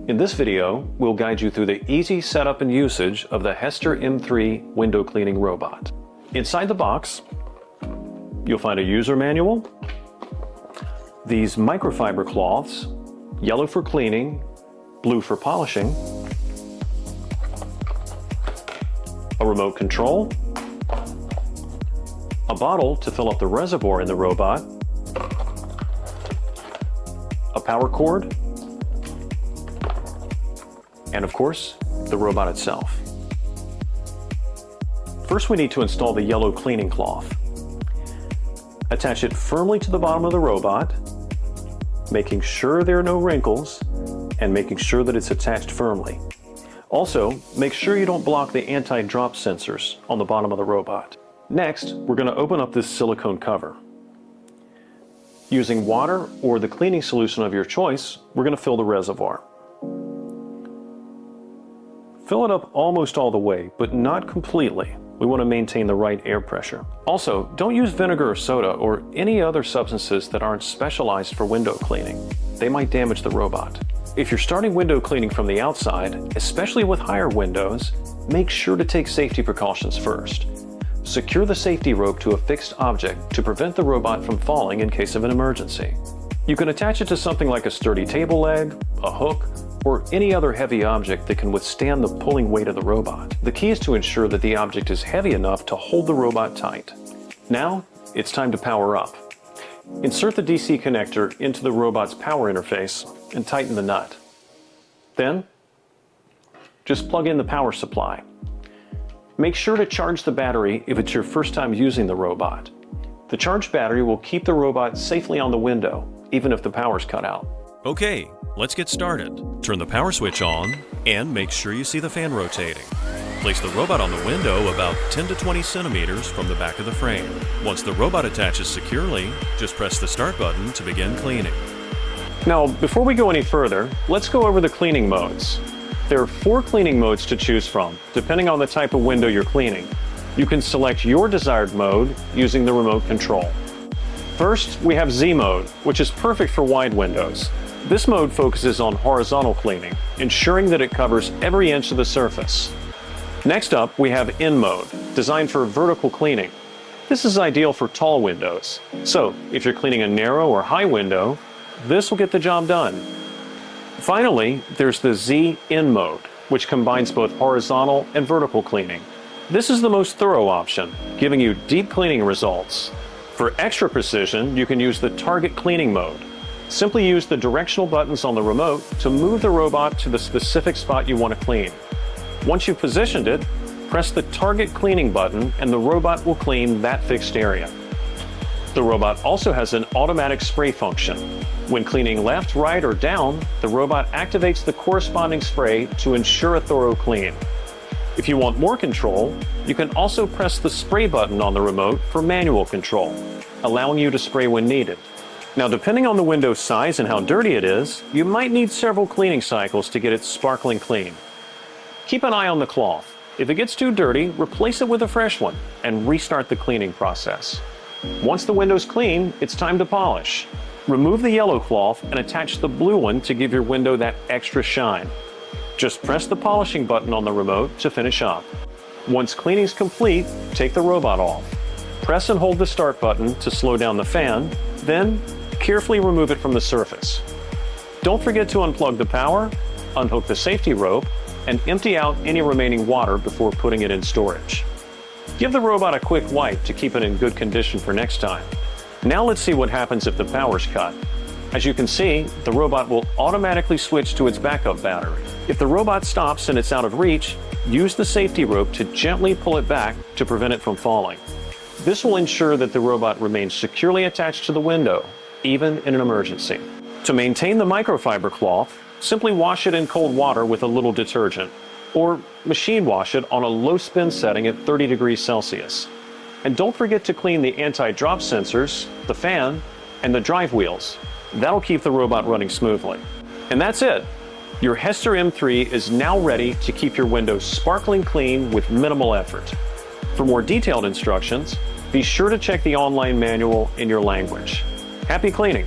In this video, we'll guide you through the easy setup and usage of the Hester M3 window cleaning robot. Inside the box, you'll find a user manual, these microfiber cloths, yellow for cleaning, blue for polishing, a remote control, a bottle to fill up the reservoir in the robot, a power cord, and of course, the robot itself. First, we need to install the yellow cleaning cloth. Attach it firmly to the bottom of the robot, making sure there are no wrinkles and making sure that it's attached firmly. Also, make sure you don't block the anti-drop sensors on the bottom of the robot. Next, we're going to open up this silicone cover. Using water or the cleaning solution of your choice, we're going to fill the reservoir. Fill it up almost all the way, but not completely. We want to maintain the right air pressure. Also, don't use vinegar or soda or any other substances that aren't specialized for window cleaning. They might damage the robot. If you're starting window cleaning from the outside, especially with higher windows, make sure to take safety precautions first. Secure the safety rope to a fixed object to prevent the robot from falling in case of an emergency. You can attach it to something like a sturdy table leg, a hook, or any other heavy object that can withstand the pulling weight of the robot. The key is to ensure that the object is heavy enough to hold the robot tight. Now, it's time to power up. Insert the DC connector into the robot's power interface and tighten the nut. Then, just plug in the power supply. Make sure to charge the battery if it's your first time using the robot. The charged battery will keep the robot safely on the window, even if the power's cut out. Okay, let's get started. Turn the power switch on and make sure you see the fan rotating. Place the robot on the window about 10 to 20 centimeters from the back of the frame. Once the robot attaches securely, just press the start button to begin cleaning. Now, before we go any further, let's go over the cleaning modes. There are 4 cleaning modes to choose from, depending on the type of window you're cleaning. You can select your desired mode using the remote control. First, we have Z mode, which is perfect for wide windows. This mode focuses on horizontal cleaning, ensuring that it covers every inch of the surface. Next up, we have N mode, designed for vertical cleaning. This is ideal for tall windows. So, if you're cleaning a narrow or high window, this will get the job done. Finally, there's the ZN mode, which combines both horizontal and vertical cleaning. This is the most thorough option, giving you deep cleaning results. For extra precision, you can use the target cleaning mode. Simply use the directional buttons on the remote to move the robot to the specific spot you want to clean. Once you've positioned it, press the target cleaning button and the robot will clean that fixed area. The robot also has an automatic spray function. When cleaning left, right, or down, the robot activates the corresponding spray to ensure a thorough clean. If you want more control, you can also press the spray button on the remote for manual control, allowing you to spray when needed. Now, depending on the window's size and how dirty it is, you might need several cleaning cycles to get it sparkling clean. Keep an eye on the cloth. If it gets too dirty, replace it with a fresh one and restart the cleaning process. Once the window's clean, it's time to polish. Remove the yellow cloth and attach the blue one to give your window that extra shine. Just press the polishing button on the remote to finish up. Once cleaning's complete, take the robot off. Press and hold the start button to slow down the fan, then carefully remove it from the surface. Don't forget to unplug the power, unhook the safety rope, and empty out any remaining water before putting it in storage. Give the robot a quick wipe to keep it in good condition for next time. Now let's see what happens if the power's cut. As you can see, the robot will automatically switch to its backup battery. If the robot stops and it's out of reach, use the safety rope to gently pull it back to prevent it from falling. This will ensure that the robot remains securely attached to the window, even in an emergency. To maintain the microfiber cloth, simply wash it in cold water with a little detergent, or machine wash it on a low spin setting at 30 degrees Celsius. And don't forget to clean the anti-drop sensors, the fan, and the drive wheels. That'll keep the robot running smoothly. And that's it. Your Hester M3 is now ready to keep your windows sparkling clean with minimal effort. For more detailed instructions, be sure to check the online manual in your language. Happy cleaning!